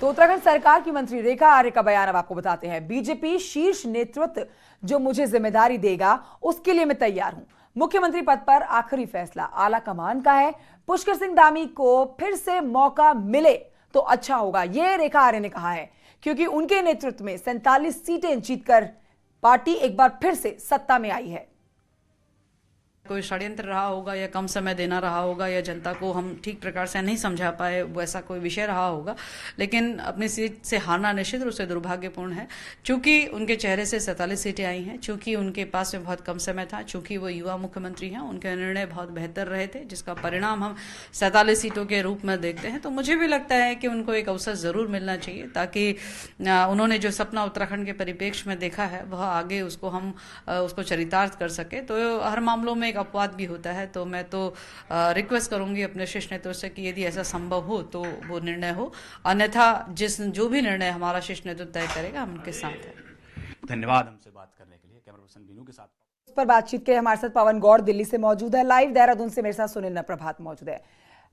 तो उत्तराखंड सरकार की मंत्री रेखा आर्य का बयान अब आपको बताते हैं। बीजेपी शीर्ष नेतृत्व जो मुझे जिम्मेदारी देगा उसके लिए मैं तैयार हूं। मुख्यमंत्री पद पर आखिरी फैसला आला कमान का है। पुष्कर सिंह धामी को फिर से मौका मिले तो अच्छा होगा, यह रेखा आर्य ने कहा है, क्योंकि उनके नेतृत्व में 47 सीटें जीतकर पार्टी एक बार फिर से सत्ता में आई है। कोई षड्यंत्र रहा होगा या कम समय देना रहा होगा या जनता को हम ठीक प्रकार से नहीं समझा पाए, वैसा कोई विषय रहा होगा। लेकिन अपनी सीट से हारना निश्चित रूप से दुर्भाग्यपूर्ण है, चूंकि उनके चेहरे से 47 सीटें आई हैं, चूंकि उनके पास में बहुत कम समय था, चूंकि वो युवा मुख्यमंत्री हैं, उनके निर्णय बहुत बेहतर रहे थे, जिसका परिणाम हम 47 सीटों के रूप में देखते हैं। तो मुझे भी लगता है कि उनको एक अवसर जरूर मिलना चाहिए, ताकि उन्होंने जो सपना उत्तराखंड के परिप्रेक्ष्य में देखा है वह आगे उसको हम उसको चरितार्थ कर सके। तो हर मामलों में अपवाद भी होता है, तो मैं तो रिक्वेस्ट करूंगी अपने शीर्ष नेतृत्व से कि यदि ऐसा संभव हो तो वो निर्णय हो, अन्यथा जो भी निर्णय हमारा शीर्ष नेतृत्व तय करेगा हम उनके साथ हैं। धन्यवाद हमसे बात करने के लिए। कैमरा पर्सन बीनू के साथ इस पर बातचीत के हमारे साथ पवन गौड़ दिल्ली से मौजूद है लाइव। देहरादून से मेरे साथ सुनील प्रभात मौजूद है।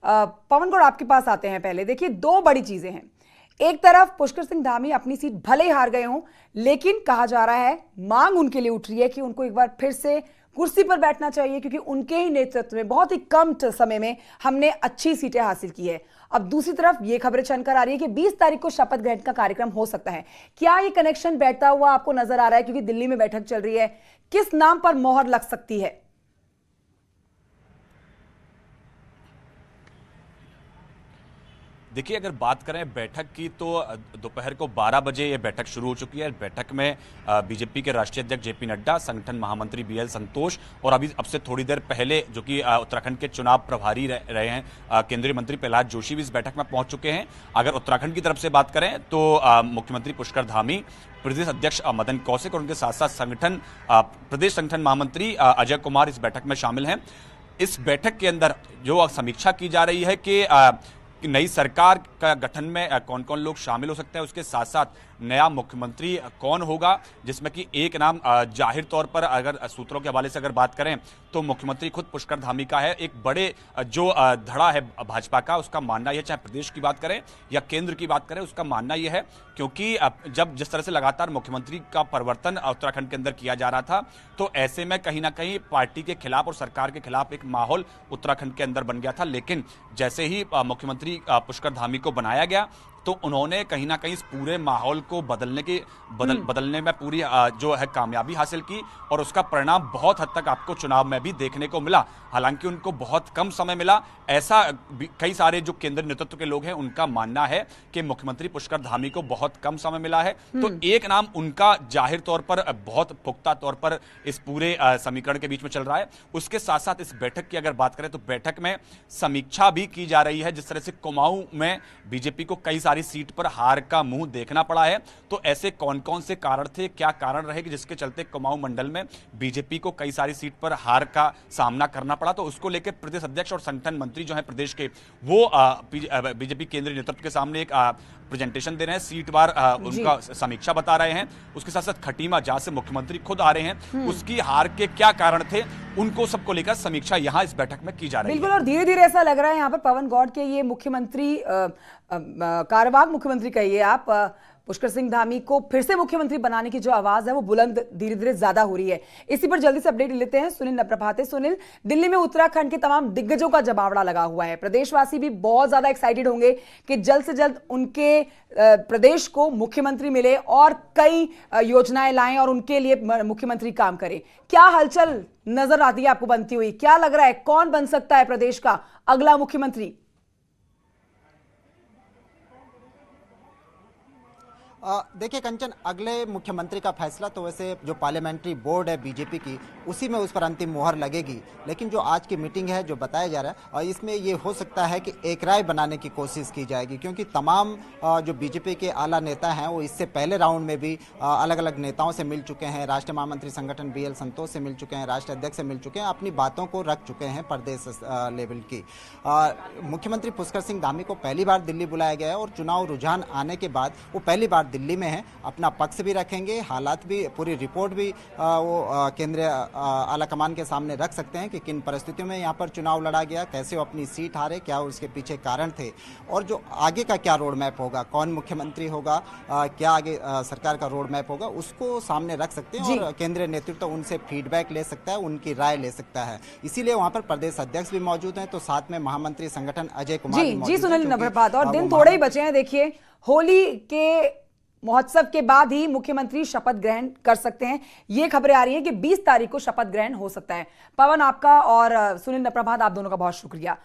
पवन गौड़, आपके पास आते हैं। पहले देखिए, दो बड़ी चीजें हैं। एक तरफ पुष्कर सिंह धामी अपनी सीट भले ही हार गए हों, लेकिन कहा जा रहा है मांग उनके लिए उठ रही है कि उनको एक बार फिर से कुर्सी पर बैठना चाहिए, क्योंकि उनके ही नेतृत्व में बहुत ही कम समय में हमने अच्छी सीटें हासिल की है। अब दूसरी तरफ ये खबरें चलकर आ रही है कि 20 तारीख को शपथ ग्रहण का कार्यक्रम हो सकता है। क्या ये कनेक्शन बैठता हुआ आपको नजर आ रहा है, क्योंकि दिल्ली में बैठक चल रही है? किस नाम पर मोहर लग सकती है? देखिए, अगर बात करें बैठक की तो दोपहर को 12 बजे ये बैठक शुरू हो चुकी है। बैठक में बीजेपी के राष्ट्रीय अध्यक्ष जेपी नड्डा, संगठन महामंत्री बीएल संतोष और अब से थोड़ी देर पहले जो कि उत्तराखंड के चुनाव प्रभारी रहे हैं केंद्रीय मंत्री प्रहलाद जोशी भी इस बैठक में पहुंच चुके हैं। अगर उत्तराखंड की तरफ से बात करें तो मुख्यमंत्री पुष्कर धामी, प्रदेश अध्यक्ष मदन कौशिक और उनके साथ साथ प्रदेश संगठन महामंत्री अजय कुमार इस बैठक में शामिल हैं। इस बैठक के अंदर जो समीक्षा की जा रही है कि नई सरकार का गठन में कौन कौन लोग शामिल हो सकते हैं, उसके साथ साथ नया मुख्यमंत्री कौन होगा, जिसमें कि एक नाम जाहिर तौर पर अगर सूत्रों के हवाले से अगर बात करें तो मुख्यमंत्री खुद पुष्कर धामी का है। एक बड़े जो धड़ा है भाजपा का, उसका मानना यह, चाहे प्रदेश की बात करें या केंद्र की बात करें, उसका मानना यह है क्योंकि जब जिस तरह से लगातार मुख्यमंत्री का परिवर्तन उत्तराखंड के अंदर किया जा रहा था, तो ऐसे में कहीं ना कहीं पार्टी के खिलाफ और सरकार के खिलाफ एक माहौल उत्तराखंड के अंदर बन गया था। लेकिन जैसे ही मुख्यमंत्री पुष्कर धामी को बनाया गया तो उन्होंने कहीं ना कहीं इस पूरे माहौल को बदलने में पूरी जो है कामयाबी हासिल की और उसका परिणाम बहुत हद तक आपको चुनाव में भी देखने को मिला। हालांकि उनको बहुत कम समय मिला, ऐसा कई सारे जो केंद्रीय नेतृत्व के लोग हैं उनका मानना है कि मुख्यमंत्री पुष्कर धामी को बहुत कम समय मिला है। तो एक नाम उनका जाहिर तौर पर बहुत पुख्ता तौर पर इस पूरे समीकरण के बीच में चल रहा है। उसके साथ साथ इस बैठक की अगर बात करें तो बैठक में समीक्षा भी की जा रही है। जिस तरह से कुमाऊं में बीजेपी को कई सारी सीट पर हार का मुंह देखना पड़ा है, तो ऐसे कौन कौन से कारण थे, क्या कारण रहे कि जिसके चलते कुमाऊं मंडल में बीजेपी को कई सारी सीट पर हार का सामना करना पड़ा। तो उसको लेकर प्रदेश अध्यक्ष और संगठन मंत्री जो है प्रदेश के, वो बीजेपी केंद्रीय नेतृत्व के सामने एक प्रेजेंटेशन दे रहे हैं, सीटवार उनका समीक्षा बता रहे हैं। उसके साथ साथ खटीमा, जहां से मुख्यमंत्री खुद आ रहे हैं, उसकी हार के क्या कारण थे, उनको सबको लेकर समीक्षा यहां इस बैठक में की जा रही है। बिल्कुल, और धीरे धीरे ऐसा लग रहा है यहाँ पर पवन गौड़ के ये मुख्यमंत्री कार्यवाहक मुख्यमंत्री कहिए आप, पुष्कर सिंह धामी को फिर से मुख्यमंत्री बनाने की जो आवाज है वो बुलंद धीरे धीरे ज्यादा हो रही है। इसी पर जल्दी से अपडेट लेते हैं सुनील नप्रभाते। सुनील, दिल्ली में उत्तराखंड के तमाम दिग्गजों का जमावड़ा लगा हुआ है। प्रदेशवासी भी बहुत ज्यादा एक्साइटेड होंगे कि जल्द से जल्द उनके प्रदेश को मुख्यमंत्री मिले और कई योजनाएं लाएं और उनके लिए मुख्यमंत्री काम करे। क्या हलचल नजर आती है आपको बनती हुई? क्या लग रहा है कौन बन सकता है प्रदेश का अगला मुख्यमंत्री? देखिए कंचन, अगले मुख्यमंत्री का फैसला तो वैसे जो पार्लियामेंट्री बोर्ड है बीजेपी की, उसी में उस पर अंतिम मुहर लगेगी। लेकिन जो आज की मीटिंग है, जो बताया जा रहा है, और इसमें ये हो सकता है कि एक राय बनाने की कोशिश की जाएगी, क्योंकि तमाम जो बीजेपी के आला नेता हैं वो इससे पहले राउंड में भी अलग अलग नेताओं से मिल चुके हैं। राष्ट्रीय महामंत्री संगठन बीएल संतोष से मिल चुके हैं, राष्ट्रीय अध्यक्ष से मिल चुके हैं, अपनी बातों को रख चुके हैं प्रदेश लेवल की। मुख्यमंत्री पुष्कर सिंह धामी को पहली बार दिल्ली बुलाया गया है और चुनाव रुझान आने के बाद वो पहली बार दिल्ली में हैं, अपना पक्ष भी रखेंगे, हालात भी, पूरी रिपोर्ट भी वो केंद्रीय आला कमान के सामने रख सकते हैं कि किन परिस्थितियों में यहाँ पर चुनाव लड़ा गया, कैसे वो अपनी सीट हारे, क्या उसके पीछे कारण थे और जो आगे का क्या रोड मैप होगा, कौन मुख्यमंत्री होगा, क्या आगे सरकार का रोड मैप होगा, उसको सामने रख सकते हैं और केंद्रीय नेतृत्व उनसे फीडबैक ले सकता है, उनकी राय ले सकता है। इसीलिए वहां पर प्रदेश अध्यक्ष भी मौजूद हैं, तो साथ में महामंत्री संगठन अजय कुमार भी मौजूद हैं, सुनील क्योंकि नभरपात, और दिन वो थोड़े ही बचे हैं। देखिए, होली के महोत्सव के बाद ही मुख्यमंत्री शपथ ग्रहण कर सकते हैं। ये खबरें आ रही हैं कि 20 तारीख को शपथ ग्रहण हो सकता है। पवन, आपका और सुनील नभरपात, आप दोनों का बहुत शुक्रिया।